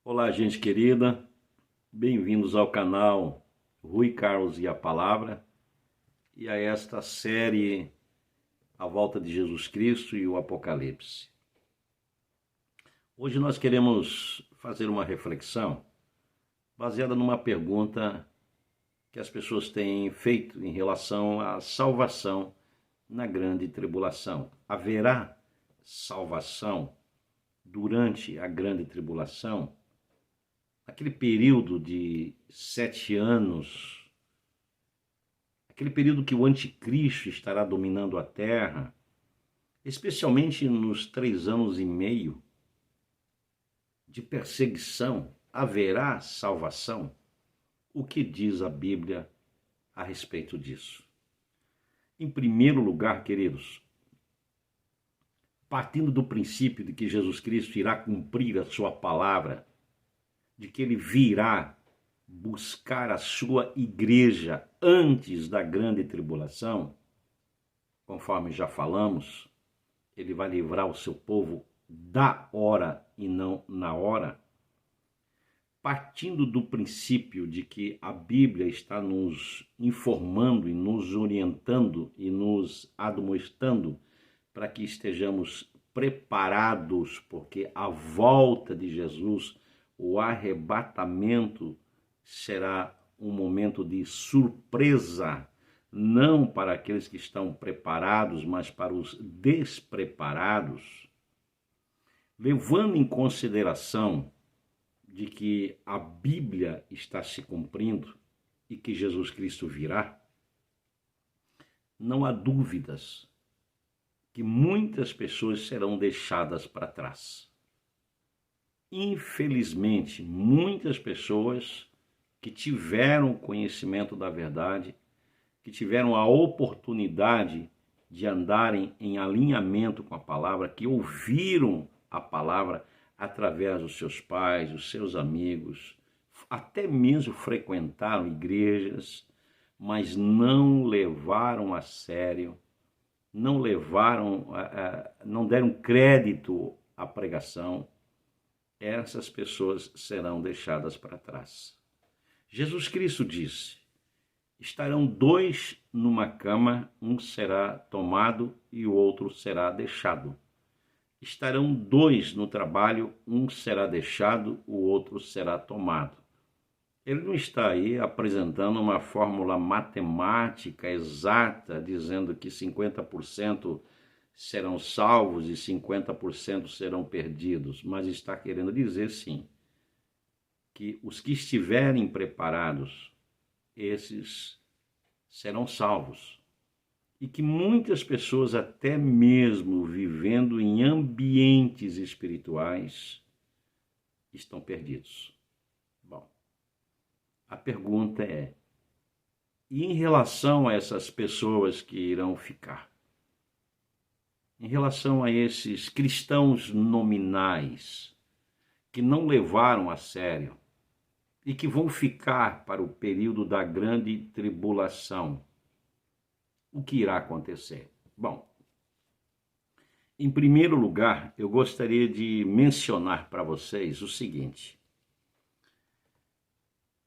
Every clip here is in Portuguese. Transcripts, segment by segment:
Olá, gente querida, bem-vindos ao canal Rui Carlos e a Palavra e a esta série A Volta de Jesus Cristo e o Apocalipse. Hoje nós queremos fazer uma reflexão baseada numa pergunta que as pessoas têm feito em relação à salvação na grande tribulação. Haverá salvação durante a grande tribulação? Aquele período de 7 anos, aquele período que o anticristo estará dominando a terra, especialmente nos 3 anos e meio de perseguição, haverá salvação? O que diz a Bíblia a respeito disso? Em primeiro lugar, queridos, partindo do princípio de que Jesus Cristo irá cumprir a sua palavra, de que ele virá buscar a sua igreja antes da grande tribulação, conforme já falamos, ele vai livrar o seu povo da hora e não na hora. Partindo do princípio de que a Bíblia está nos informando e nos orientando e nos admoestando para que estejamos preparados, porque a volta de Jesus, o arrebatamento, será um momento de surpresa, não para aqueles que estão preparados, mas para os despreparados, levando em consideração de que a Bíblia está se cumprindo e que Jesus Cristo virá, não há dúvidas que muitas pessoas serão deixadas para trás. Infelizmente, muitas pessoas que tiveram conhecimento da verdade, que tiveram a oportunidade de andarem em alinhamento com a palavra, que ouviram a palavra através dos seus pais, dos seus amigos, até mesmo frequentaram igrejas, mas não levaram a sério, não deram crédito à pregação. Essas pessoas serão deixadas para trás. Jesus Cristo disse: estarão 2 numa cama, um será tomado e o outro será deixado. Estarão 2 no trabalho, um será deixado, o outro será tomado. Ele não está aí apresentando uma fórmula matemática exata, dizendo que 50% serão salvos e 50% serão perdidos, mas está querendo dizer, sim, que os que estiverem preparados, esses serão salvos. E que muitas pessoas, até mesmo vivendo em ambientes espirituais, estão perdidos. Bom, a pergunta é: e em relação a essas pessoas que irão ficar? Em relação a esses cristãos nominais que não levaram a sério e que vão ficar para o período da grande tribulação, o que irá acontecer? Bom, em primeiro lugar, eu gostaria de mencionar para vocês o seguinte.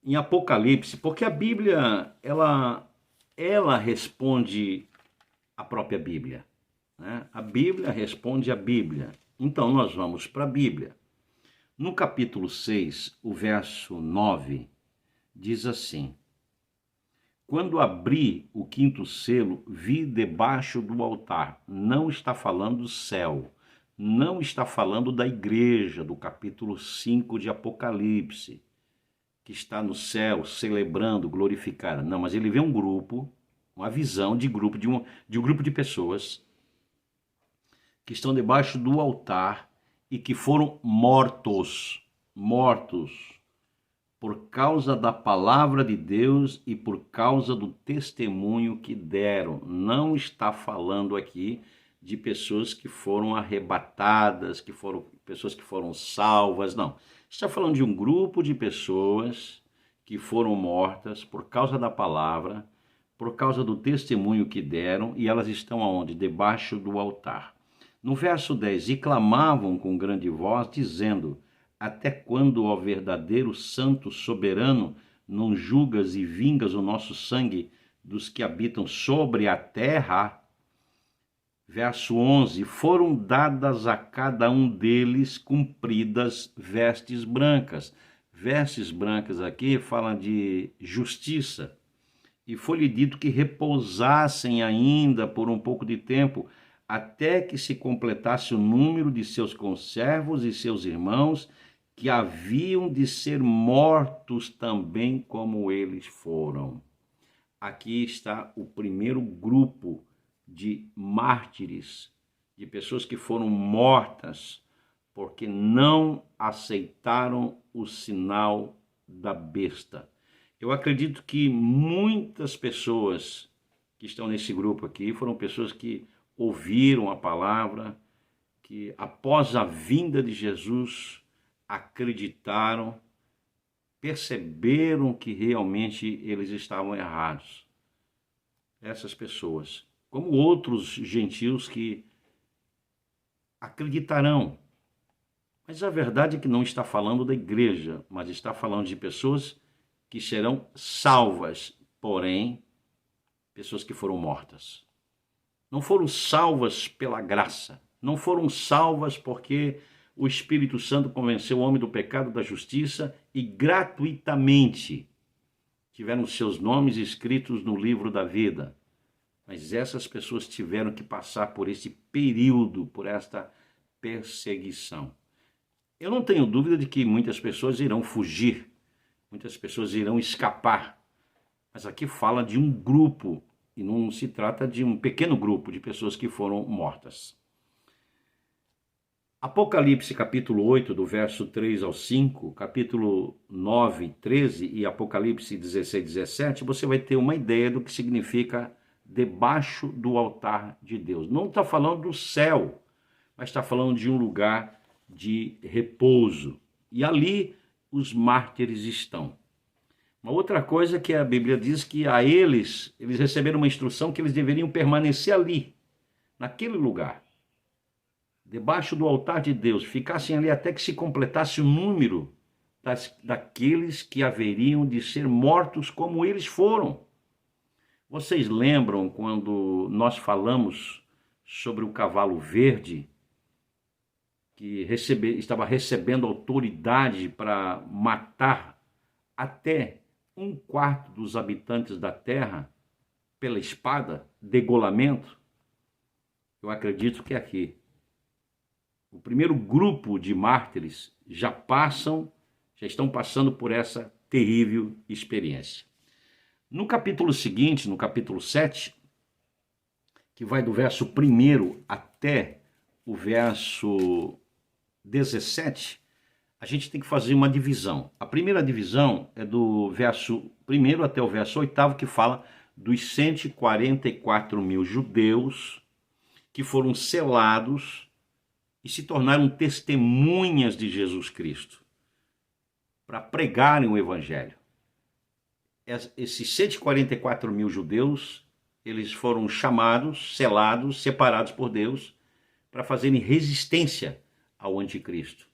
Em Apocalipse, porque a Bíblia, ela responde a própria Bíblia, né? A Bíblia responde à Bíblia. Então nós vamos para a Bíblia. No capítulo 6, o verso 9, diz assim: quando abri o 5º selo, vi debaixo do altar. Não está falando do céu, não está falando da igreja, do capítulo 5 de Apocalipse, que está no céu celebrando, glorificada. Não, mas ele vê um grupo, uma visão de grupo, de um grupo de pessoas que estão debaixo do altar e que foram mortos por causa da palavra de Deus e por causa do testemunho que deram. Não está falando aqui de pessoas que foram arrebatadas, pessoas que foram salvas, não. Está falando de um grupo de pessoas que foram mortas por causa da palavra, por causa do testemunho que deram, e elas estão aonde? Debaixo do altar. No verso 10, e clamavam com grande voz, dizendo: até quando, ó verdadeiro santo soberano, não julgas e vingas o nosso sangue dos que habitam sobre a terra? Verso 11, foram dadas a cada um deles compridas vestes brancas. Vestes brancas aqui falam de justiça. E foi-lhe dito que repousassem ainda por um pouco de tempo, até que se completasse o número de seus conservos e seus irmãos, que haviam de ser mortos também como eles foram. Aqui está o primeiro grupo de mártires, de pessoas que foram mortas porque não aceitaram o sinal da besta. Eu acredito que muitas pessoas que estão nesse grupo aqui foram pessoas que ouviram a palavra, que após a vinda de Jesus acreditaram, perceberam que realmente eles estavam errados. Essas pessoas, como outros gentios que acreditarão. Mas a verdade é que não está falando da igreja, mas está falando de pessoas que serão salvas, porém, pessoas que foram mortas. Não foram salvas pela graça, não foram salvas porque o Espírito Santo convenceu o homem do pecado, da justiça e gratuitamente tiveram seus nomes escritos no livro da vida. Mas essas pessoas tiveram que passar por esse período, por esta perseguição. Eu não tenho dúvida de que muitas pessoas irão fugir, muitas pessoas irão escapar. Mas aqui fala de um grupo, e não se trata de um pequeno grupo de pessoas que foram mortas. Apocalipse capítulo 8, do verso 3 ao 5, capítulo 9, 13 e Apocalipse 16, 17, você vai ter uma ideia do que significa debaixo do altar de Deus. Não está falando do céu, mas está falando de um lugar de repouso. E ali os mártires estão. Uma outra coisa que a Bíblia diz que a eles receberam uma instrução que eles deveriam permanecer ali, naquele lugar, debaixo do altar de Deus, ficassem ali até que se completasse o número daqueles que haveriam de ser mortos como eles foram. Vocês lembram quando nós falamos sobre o cavalo verde, que estava recebendo autoridade para matar até 1/4 dos habitantes da terra pela espada, degolamento? Eu acredito que aqui o primeiro grupo de mártires já estão passando por essa terrível experiência. No capítulo seguinte, no capítulo 7, que vai do verso 1 até o verso 17, a gente tem que fazer uma divisão. A primeira divisão é do verso 1 até o verso 8, que fala dos 144 mil judeus que foram selados e se tornaram testemunhas de Jesus Cristo para pregarem o evangelho. Esses 144 mil judeus, eles foram chamados, selados, separados por Deus para fazerem resistência ao anticristo,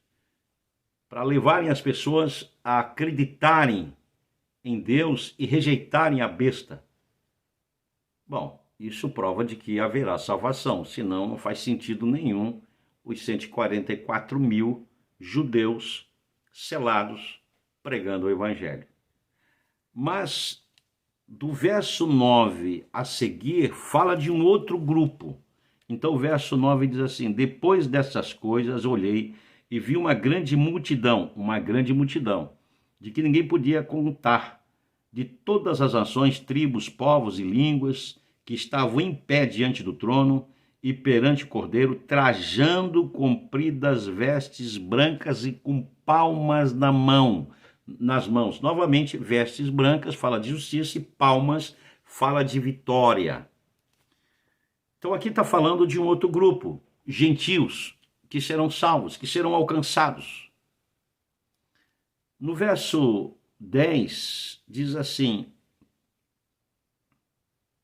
para levarem as pessoas a acreditarem em Deus e rejeitarem a besta. Bom, isso prova de que haverá salvação, senão não faz sentido nenhum os 144 mil judeus selados pregando o evangelho. Mas do verso 9 a seguir fala de um outro grupo. Então o verso 9 diz assim: depois dessas coisas olhei e vi uma grande multidão, de que ninguém podia contar, de todas as nações, tribos, povos e línguas, que estavam em pé diante do trono e perante o Cordeiro, trajando compridas vestes brancas e com palmas nas mãos. Novamente, vestes brancas fala de justiça e palmas fala de vitória. Então aqui está falando de um outro grupo, gentios, que serão salvos, que serão alcançados. No verso 10 diz assim: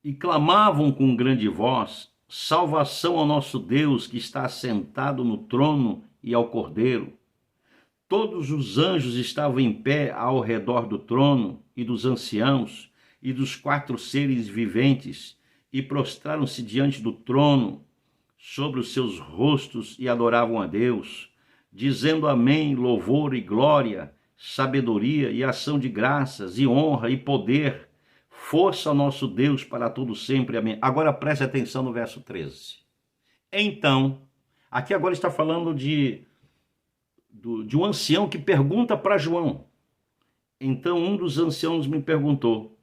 e clamavam com grande voz, salvação ao nosso Deus que está assentado no trono e ao Cordeiro. Todos os anjos estavam em pé ao redor do trono e dos anciãos e dos 4 seres viventes, e prostraram-se diante do trono sobre os seus rostos e adoravam a Deus, dizendo amém, louvor e glória, sabedoria e ação de graças e honra e poder, força ao nosso Deus para todo sempre, amém. Agora preste atenção no verso 13. Então, aqui agora está falando de um ancião que pergunta para João. Então um dos anciãos me perguntou: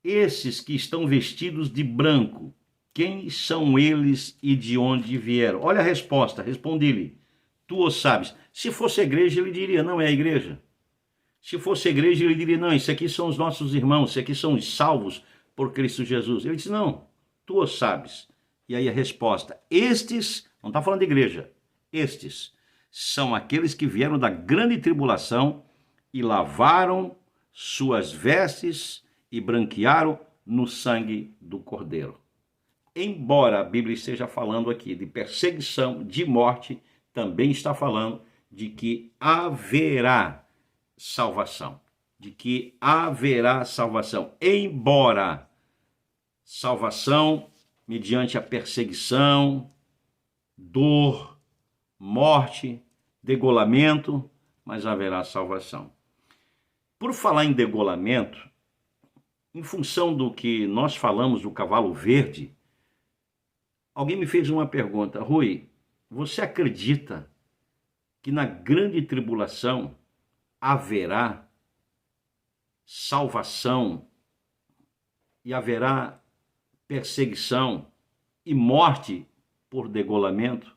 esses que estão vestidos de branco, quem são eles e de onde vieram? Olha a resposta, respondi-lhe: tu o sabes. Se fosse a igreja, ele diria: não é a igreja. Se fosse a igreja, ele diria: não, isso aqui são os nossos irmãos, isso aqui são os salvos por Cristo Jesus. Ele disse: não, tu o sabes. E aí a resposta: estes, não está falando de igreja, estes são aqueles que vieram da grande tribulação e lavaram suas vestes e branquearam no sangue do Cordeiro. Embora a Bíblia esteja falando aqui de perseguição, de morte, também está falando de que haverá salvação. De que haverá salvação. Embora salvação mediante a perseguição, dor, morte, degolamento, mas haverá salvação. Por falar em degolamento, em função do que nós falamos do cavalo verde, alguém me fez uma pergunta: Rui, você acredita que na grande tribulação haverá salvação e haverá perseguição e morte por degolamento?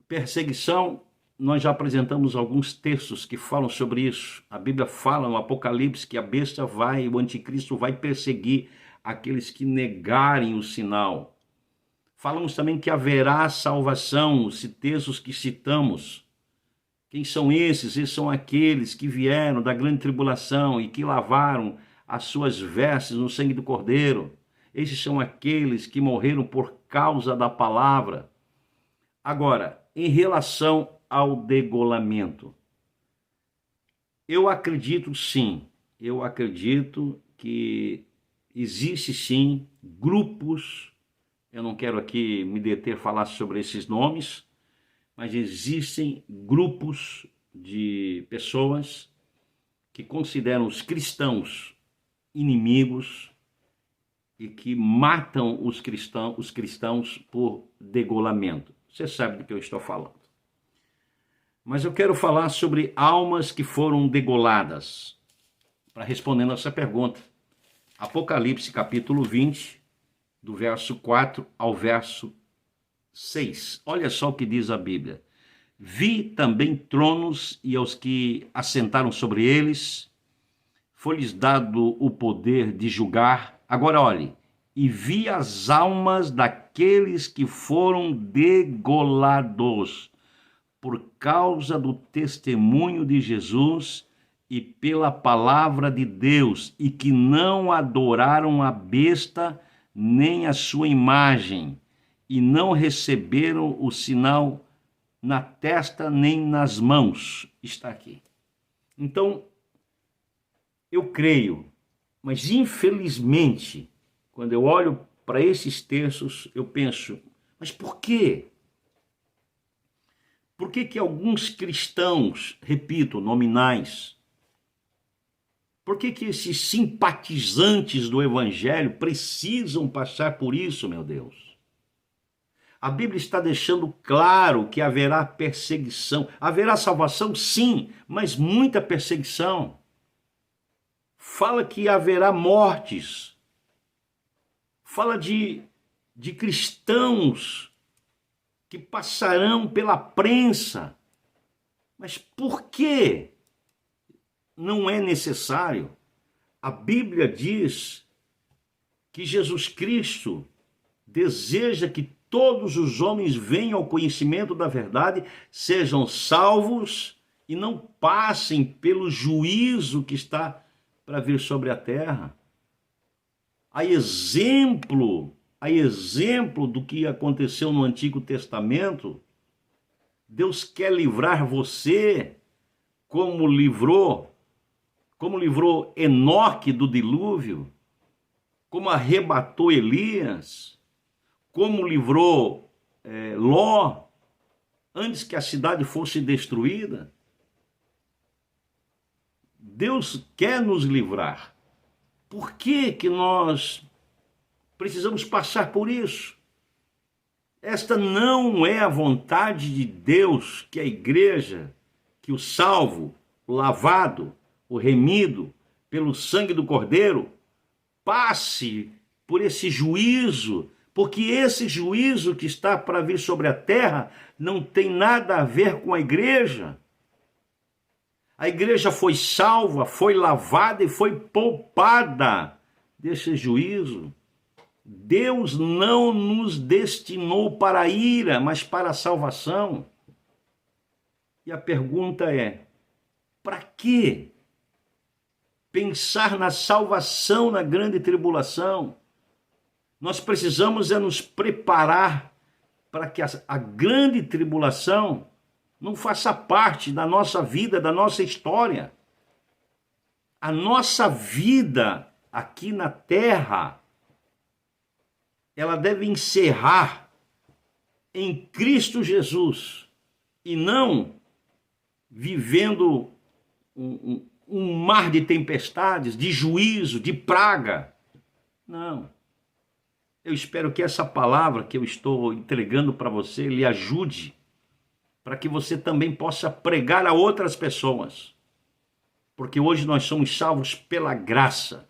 Perseguição, nós já apresentamos alguns textos que falam sobre isso. A Bíblia fala no Apocalipse que a besta o anticristo vai perseguir aqueles que negarem o sinal. Falamos também que haverá salvação, os textos que citamos. Quem são esses? Esses são aqueles que vieram da grande tribulação e que lavaram as suas vestes no sangue do Cordeiro. Esses são aqueles que morreram por causa da palavra. Agora, em relação ao degolamento, eu acredito sim, eu acredito que existe sim grupos, eu não quero aqui me deter a falar sobre esses nomes, mas existem grupos de pessoas que consideram os cristãos inimigos e que matam os cristãos por degolamento. Você sabe do que eu estou falando. Mas eu quero falar sobre almas que foram degoladas. Para responder essa pergunta, Apocalipse capítulo 20, do verso 4 ao verso 6. Olha só o que diz a Bíblia. Vi também tronos e aos que assentaram sobre eles, foi-lhes dado o poder de julgar. Agora olhe, e vi as almas daqueles que foram degolados por causa do testemunho de Jesus e pela palavra de Deus, e que não adoraram a besta nem a sua imagem, e não receberam o sinal na testa nem nas mãos. Está aqui. Então, eu creio, mas infelizmente, quando eu olho para esses textos, eu penso, mas por quê? Por que que alguns cristãos, repito, nominais, por que que esses simpatizantes do evangelho precisam passar por isso, meu Deus? A Bíblia está deixando claro que haverá perseguição. Haverá salvação, sim, mas muita perseguição. Fala que haverá mortes. Fala de cristãos que passarão pela prensa. Mas por que não é necessário? A Bíblia diz que Jesus Cristo deseja que todos os homens venham ao conhecimento da verdade, sejam salvos e não passem pelo juízo que está para vir sobre a terra. A exemplo do que aconteceu no Antigo Testamento, Deus quer livrar você como livrou Enoque do dilúvio, como arrebatou Elias, como livrou Ló antes que a cidade fosse destruída. Deus quer nos livrar. Por que que nós precisamos passar por isso? Esta não é a vontade de Deus, que a igreja, que o salvo, o lavado, o remido pelo sangue do Cordeiro, passe por esse juízo, porque esse juízo que está para vir sobre a terra não tem nada a ver com a igreja. A igreja foi salva, foi lavada e foi poupada desse juízo. Deus não nos destinou para a ira, mas para a salvação. E a pergunta é: para que pensar na salvação na grande tribulação? Nós precisamos nos preparar para que a grande tribulação não faça parte da nossa vida, da nossa história. A nossa vida aqui na terra, ela deve encerrar em Cristo Jesus e não vivendo um mar de tempestades, de juízo, de praga. Não. Eu espero que essa palavra que eu estou entregando para você lhe ajude para que você também possa pregar a outras pessoas. Porque hoje nós somos salvos pela graça.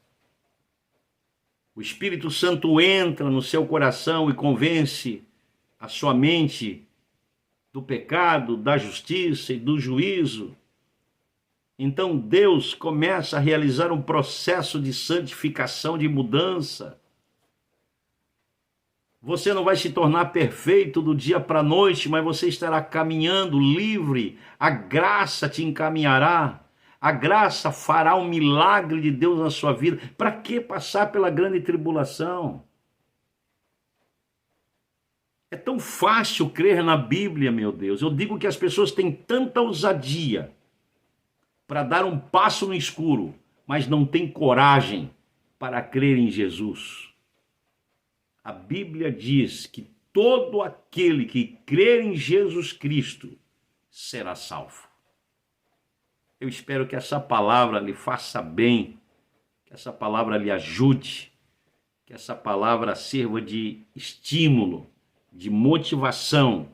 O Espírito Santo entra no seu coração e convence a sua mente do pecado, da justiça e do juízo. Então Deus começa a realizar um processo de santificação, de mudança. Você não vai se tornar perfeito do dia para a noite, mas você estará caminhando livre. A graça te encaminhará. A graça fará um milagre de Deus na sua vida. Para que passar pela grande tribulação? É tão fácil crer na Bíblia, meu Deus. Eu digo que as pessoas têm tanta ousadia para dar um passo no escuro, mas não têm coragem para crer em Jesus. A Bíblia diz que todo aquele que crer em Jesus Cristo será salvo. Eu espero que essa palavra lhe faça bem, que essa palavra lhe ajude, que essa palavra sirva de estímulo, de motivação,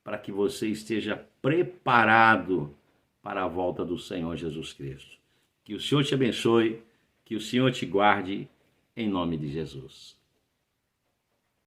para que você esteja preparado para a volta do Senhor Jesus Cristo. Que o Senhor te abençoe, que o Senhor te guarde, em nome de Jesus.